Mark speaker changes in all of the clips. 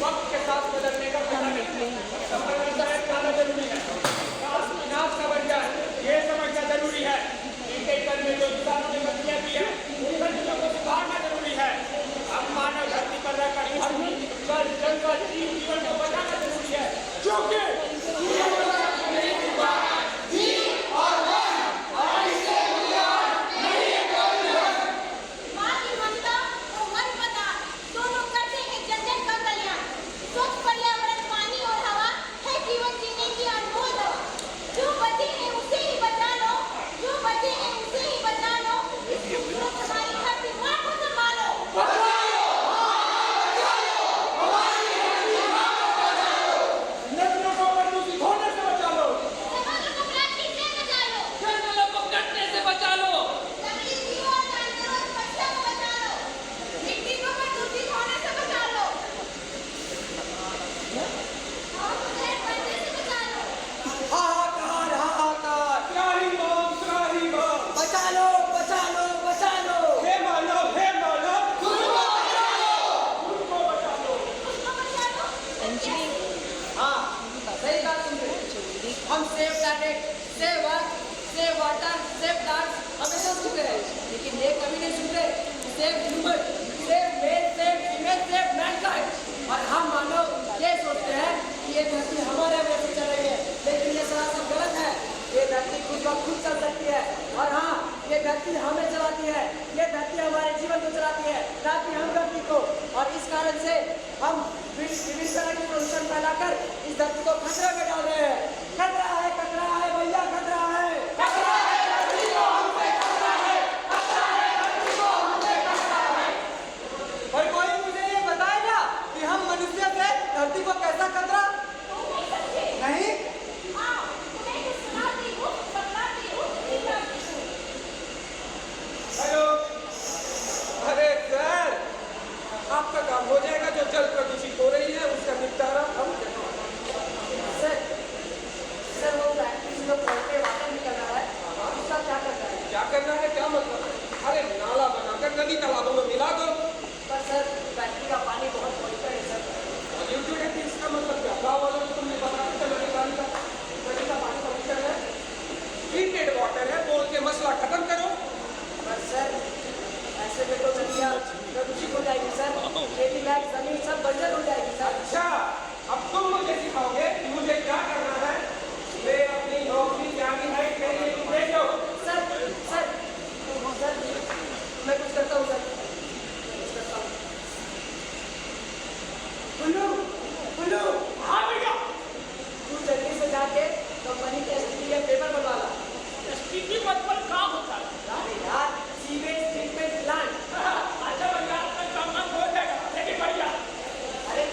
Speaker 1: वक्त के साथ बदलने का पता नहीं खाना जरूरी है, नाश का बन जाए ये समझना जरूरी है। में जो इंसानों ने गलतियां की है उन गलतियों को सुधारना जरूरी है। अब मानव धरती पर रहकर धर्म, जल, जंगल, जीवन को बचाना जरूरी है, क्योंकि
Speaker 2: हम save planet, save earth, save water, save plants हमेशा सुन रहे हैं, लेकिन ये कभी नहीं सुन रहे save human, save male, save female, save mankind. और हम मानव ये सोचते हैं कि ये धरती हमारे वैसे चलेंगे, लेकिन ये सरासर गलत है। ये धरती खुद ब खुद चल सकती है, और हाँ, ये धरती हमें चलाती है, ये धरती हमारे जीवन को चलाती है, ना कि हम धरती को। और इस कारण से हम विभिन्न तरह की प्रदूषण फैलाकर इस धरती को खतरे में डाल रहे हैं। खतरा है भैया, खतरा है, खतरा है धरती को हमसे, खतरा है, खतरा है धरती को हमसे, खतरा है। और कोई मुझे ये बताएगा कि हम मनुष्य से धरती को कैसा खतरा नहीं?
Speaker 1: हेलो, अरे सर, आपका काम हो जाएगा। जो जल प्रदूषित हो रही है उसका निपटारा हम
Speaker 2: सर वो फैक्ट्री जो पलटे वाटर निकल रहा है उसका क्या करना है?
Speaker 1: क्या करना है, क्या मतलब है? अरे नाला बनाकर नदी तालाबों में मिला दो।
Speaker 2: पर सर फैक्ट्री का पानी बहुत पॉल्यूटेड है सर।
Speaker 1: पॉल्यूटेड है कि इसका मतलब क्या? गाँव वालों को तुमने बता के नदी का पानी पॉल्यूटेड है, ट्रीटेड वाटर है बोल के मसला खत्म करो।
Speaker 2: पर सर ऐसे में तो नदियाँ प्रदूषित हो जाएगी सर, खेती लायक जमीन सब बंजर हो जाएगी सर।
Speaker 1: अच्छा, अब तुम मुझे सिखाओगे कि मुझे क्या करना है? मैं अपनी नौकरी जानी है के लिए तुम देखो।
Speaker 2: सर सर सर मैं कुछ करता हूँ सर, कुल्लू कुल्लू,
Speaker 1: हाँ भैया,
Speaker 2: तू जल्दी से जाके कंपनी के एसटीपी पेपर बनवा ला।
Speaker 1: एसटीपी मतलब क्या होता है?
Speaker 2: अरे यार, सीवेज ट्रीटमेंट प्लांट।
Speaker 1: अच्छा भैया, आपका काम हो जाएगा, लेकिन भैया
Speaker 2: अरे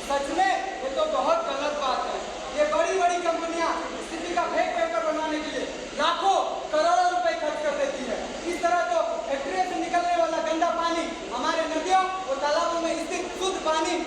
Speaker 2: सच में ये तो बहुत गलत बात है। ये बड़ी बड़ी कंपनियां स्थिति का फेक पेपर बनाने के लिए लाखों करोड़ों रुपए खर्च कर देती है। इस तरह तो फैक्ट्री से निकलने वाला गंदा पानी हमारे नदियों और तालाबों में स्थित शुद्ध पानी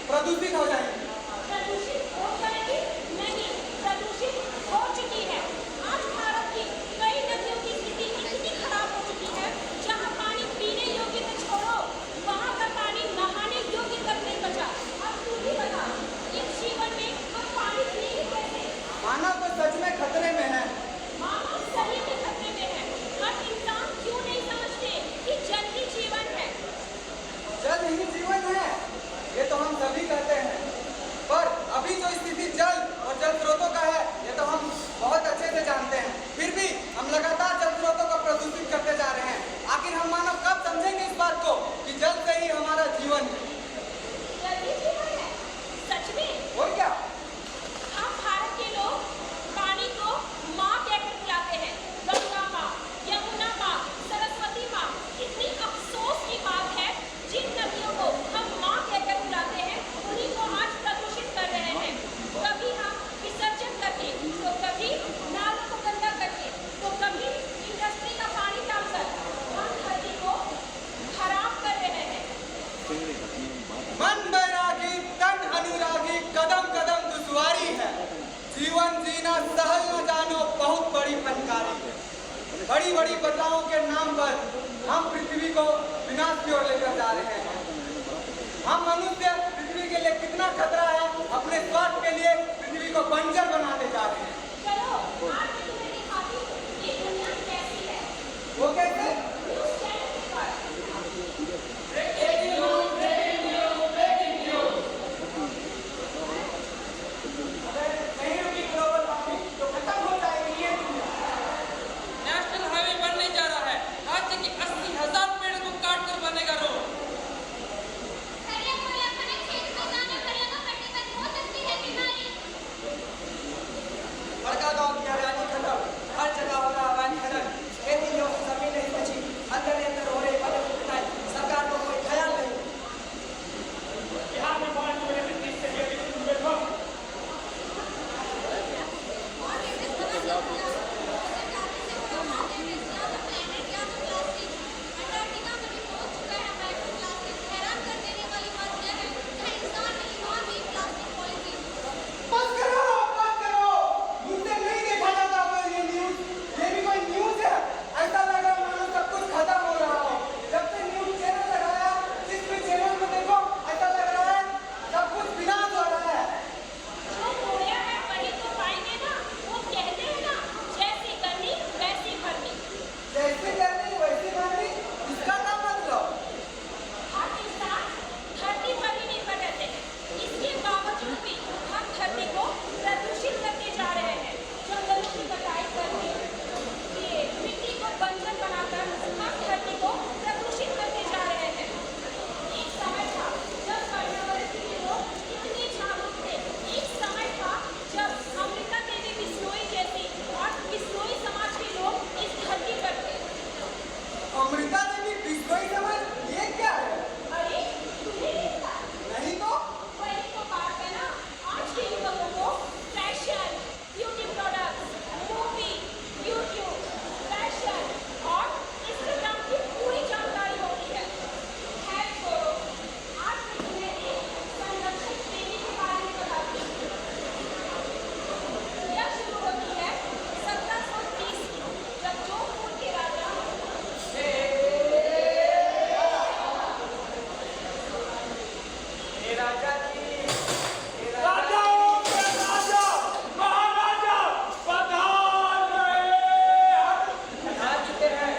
Speaker 2: प्रदूषित हो जाएंगे।
Speaker 3: प्रदूषित हो जाएगी? नहीं, प्रदूषित हो चुकी है। आज भारत की कई नदियों की स्थिति इतनी खराब हो चुकी है, जहां पानी पीने योग्य तो छोड़ो, वहां का पानी नहाने योग्य तक नहीं बचा। अब
Speaker 4: जीवन जीना सहल न जानो बहुत बड़ी फनकारी। बड़ी बड़ी बदलावों के नाम पर हम पृथ्वी को विनाश की ओर लेकर जा रहे हैं। हम मनुष्य पृथ्वी के लिए कितना खतरा है, अपने स्वार्थ के लिए पृथ्वी को बंजर बनाने जा रहे हैं।
Speaker 3: चलो आज मैं तुम्हें दिखाती हूँ ये दुनिया कैसी है।
Speaker 4: वो कैसे?
Speaker 3: न्यूज़ चैनल पर
Speaker 1: नहीं रुकी ग्लोबल वार्मिंग तो खत्म हो जाएगी ये दुनिया।
Speaker 2: नेशनल हाईवे बनने जा रहा है। राज्य के 80,000 पेड़ को काट कर बनेगा रोड।
Speaker 4: बड़का गांव की हरियाली खत्म, हर जगह हो रहा अवानी खनन, खेती योग्य जमीन नहीं बची, अंदर ही अंदर हो रही बदल पिटाई, सरकार को कोई ख्याल नहीं।
Speaker 1: बिहार में 5 बजे से 30 से 33 में कम।
Speaker 4: बस करो, मुझसे नहीं देखा जाता कोई ये न्यूज़, ये भी कोई न्यूज़ है? ऐसा लग रहा है मानो सब कुछ खत्म हो रहा हो। जब से न्यूज़ चैनल लगाया, जिस भी चैनल में देखो ऐसा लग रहा है सब कुछ विनाश हो रहा है।
Speaker 3: जो बोया है वही तो पाएंगे ना। वो कहते हैं ना, जैसी करनी वैसी भरनी।
Speaker 4: जैसे करनी वैसी करनी, इसका क्या मतलब?
Speaker 3: हर इंसान धरती पर ही निर्भर रहते हैं। इसके बावजूद भी हम धरती को प्रदूषित करते जा रहे हैं। जंगलों की कटाई करके ये मिट्टी को बंजर बनाकर हम धरती को प्रदूषित करते जा रहे हैं। एक समय था जब पर्यावरण के लोग इतने जागरूक थे। एक समय था जब अमृता देवी बिश्नोई जैसी और बिश्नोई समाज के लोग इस धरती पर थे।
Speaker 4: अमृता देवी बिश्नोई समाज, ये क्या है?
Speaker 3: अरे तुम्हें नहीं पता?
Speaker 4: नहीं तो?
Speaker 3: वही तो बात है ना। आज के युवकों को fashion, beauty products, movie, YouTube, fashion और इंस्टाग्राम की पूरी जानकारी होती है। खैर छोड़ो, आज मैं तुम्हें एक संरक्षक प्रेमी के बारे में बताती हूँ। यह शुरू होती है 1730 में, जब जोधपुर के राजा
Speaker 4: हे राजा जी, हे राजा
Speaker 1: राजाओं के राजा महाराजा पधार रहे हैं।
Speaker 4: नाचते हैं।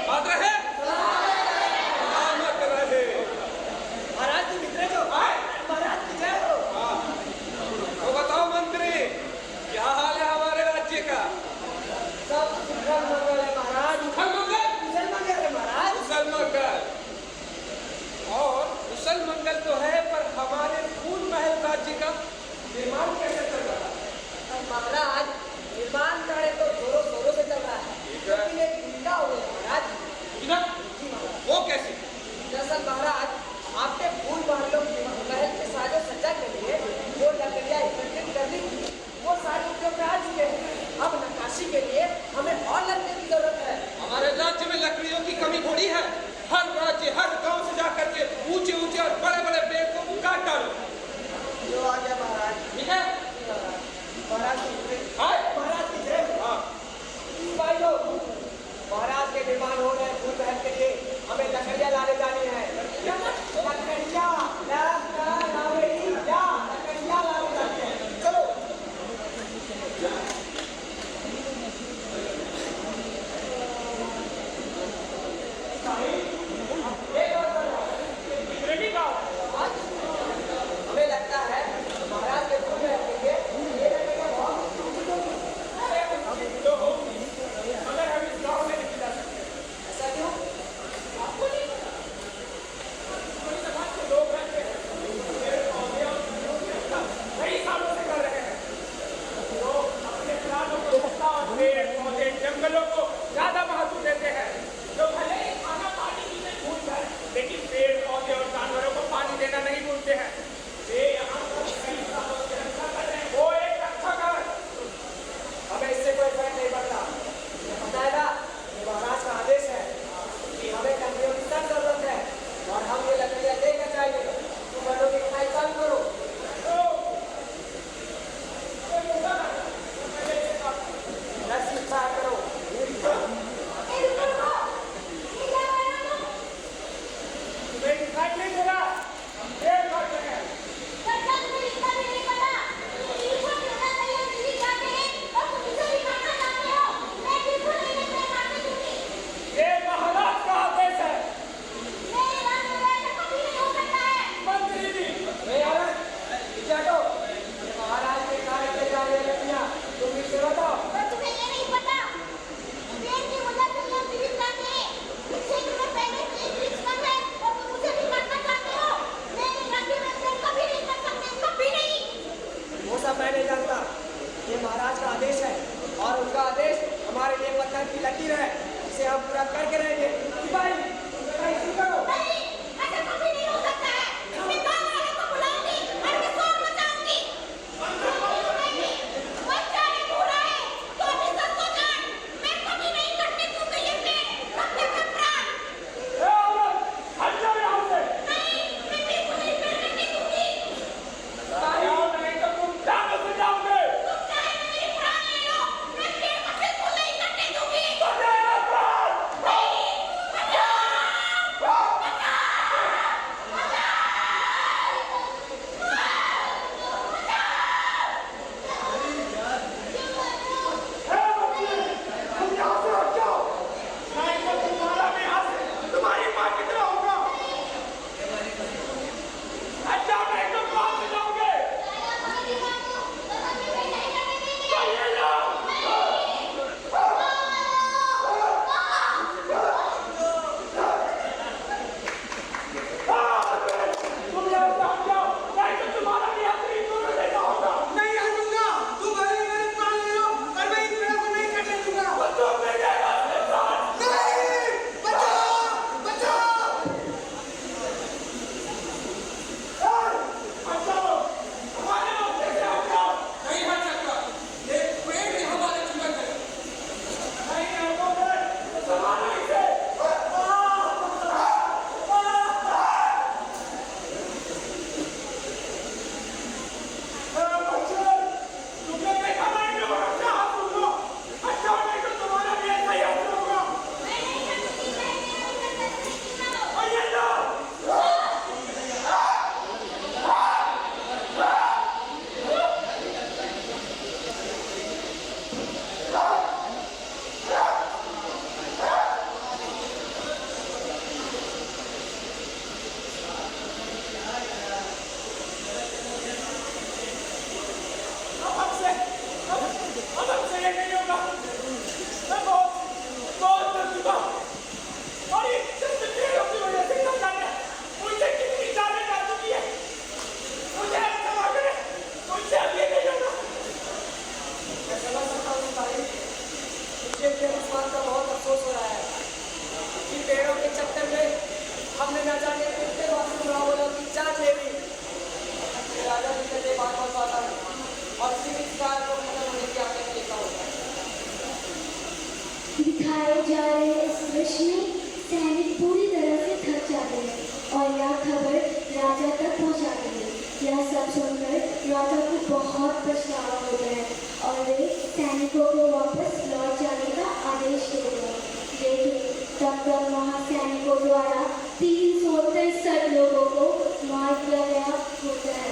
Speaker 1: बात रहे सलामत रहे।
Speaker 4: महाराज जी मित्र जो महाराज की जय हो।
Speaker 1: तो बताओ मंत्री, क्या हाल है हमारे राज्य का?
Speaker 4: सब कुशल मंगल है महाराज।
Speaker 1: कुशल मंगल?
Speaker 4: कुशल मंगल है महाराज।
Speaker 1: कुशल मंगल और कुशल मंगल तो है, पर हमारे फूल महल राज्य का निर्माण कैसे चल रहा है?
Speaker 4: महाराज निर्माण कार्य तो जोरों शोरों से चल रहा है,
Speaker 1: ठीक है।
Speaker 4: लेकिन एक चिंता हो गई महाराज।
Speaker 1: इधर
Speaker 4: जी महाराज।
Speaker 1: वो कैसे?
Speaker 4: दरअसल महाराज आपके फूल महलों महल के साजो सज्जा के लिए वो लकड़ियाँ एकत्रित कर ली थी, वो सारे उपयोग में आ चुके हैं। अब नक्काशी के लिए हमें और लकड़ी की जरूरत है।
Speaker 1: हमारे राज्य में लकड़ियों की कमी थोड़ी है। हर राज्य हर गांव से जाकर के ऊंचे ऊंचे और बड़े बड़े पेड़ को काट डालो।
Speaker 4: जो आ गया महाराज।
Speaker 1: ठीक है?
Speaker 4: महाराज की जय।
Speaker 1: हाय।
Speaker 4: महाराज की जय।
Speaker 1: हाँ।
Speaker 4: भाई लोग, महाराज के निर्माण हो रहे फूल महल के लिए हमें लकड़ियाँ लाने जानी है। लकड़ियाँ लाने जानी है। चलो।
Speaker 1: रेडी का
Speaker 4: हमें लगता है महाराज के फूल महल के लिए ये लकड़ियाँ बहुत
Speaker 1: तो अगर हम इस गांव में नहीं जा सकते,
Speaker 4: ऐसा क्यों?
Speaker 1: आपको नहीं पता? कोई समाज के लोग रहते हैं, पेड़ पौधे और फूलों का कई सालों से कर रहे हैं। लोग अपने प्राणों को सस्ता और पेड़ पौधे जंगलों को ज्यादा महत्व देते हैं। लोग भले ही खाना पानी पीने भूल जाए, लेकिन पेड़ पौधे और जानवरों को पानी देना नहीं भूलते हैं। वे यहाँ पर कई सालों से रक्षा कर रहे हैं। वो एक रक्षा कर।
Speaker 4: हमें इससे कोई फर्क नहीं पड़ता। ये पता है ना, ये महाराज का
Speaker 2: महाराज का आदेश है और उनका आदेश हमारे लिए पत्थर की लकीर है, जिसे हम पूरा करके रहेंगे। सिपाही, सिपाही, शुरू करो।
Speaker 3: नहीं, ऐसा कभी नहीं हो सकता है। मैं गाँव वालों को बुलाऊंगी और मैं शोर मचाऊंगी। बच्चा है, बूढ़ा है, तो भी सबको जान। मैं कभी नहीं कटने दूंगी ये पेड़, रखते का प्राण।
Speaker 1: ए औरत, हट जाओ यहाँ से।
Speaker 3: नहीं, मैं बिल्कुल नहीं करने दूंगी।
Speaker 1: जाओ, नहीं तो तुम जानो से जाओगे।
Speaker 3: तुम चाहे मेरी प्राण ले लो, मैं पेड़ को बिल्कुल नहीं कटने दूंगी।
Speaker 1: बचाओ प्राण। ए बच्चे, तुम यहाँ से हट जाओ। नहीं तो तुम्हारा भी यहाँ से तुम्हारी माँ की तरह होगा। हट जाओ, नहीं तो कहाँ से जाओगे? चलिए जाओ। तुम यहाँ से हट जाओ, नहीं तो तुम्हारा भी यहाँ से दूर लेना होगा।
Speaker 4: नहीं हटूंगा। तू भले ही मेरे प्राण ले लो, पर मैं इन पेड़ों को नहीं कटने दूंगा।
Speaker 1: तुम ले जाएगा अपने प्राण।
Speaker 4: नहीं, बचाओ, बचाओ।
Speaker 1: हट जाओ, हमारे रास्ते से हट जाओ।
Speaker 4: नहीं हट सकता। ये पेड़ ही हमारे जीवन है।
Speaker 1: नहीं हटोगे तो तुम्हारा इसे। बच्चे, तुमने देखा नहीं कि वो बच्चा हाथ सुन लो। हट जाओ, नहीं तो तुम्हारा भी ऐसा ही हाल होगा।
Speaker 3: मैं नहीं करूंगी, मैं नहीं करूंगी।
Speaker 1: और ये लो। अब हमसे ये नहीं होगा। मैं बहुत थक चुका हूँ। और ये सिर्फ पेड़ों की वजह से न जाने मुझसे कितनी जाने जा चुकी है। मुझे अब क्षमा करें, मुझसे अब ये नहीं होगा।
Speaker 2: मैं समझ सकता हूँ सिपाही, मुझे भी इस बात का बहुत अफसोस हो रहा है कि पेड़ों के चक्कर में हमने न जाने कितने बार की जान ले ली। मैं राजा जी से बात कर पाता हूँ और इसी विचार को खत्म होने की आगे लेता हूँ।
Speaker 5: दिखाए जा रहे इस दृश्य में सैनिक पूरी तरह से थक जाते हैं और यह खबर राजा तक पहुंचाते हैं। यह सब सुनकर राजा को बहुत पछतावा होता है और वे सैनिकों को वापस लौट जाने का आदेश देते हैं। लेकिन तब तक वहाँ सैनिकों द्वारा 363 लोगों को मार दिया गया होता है।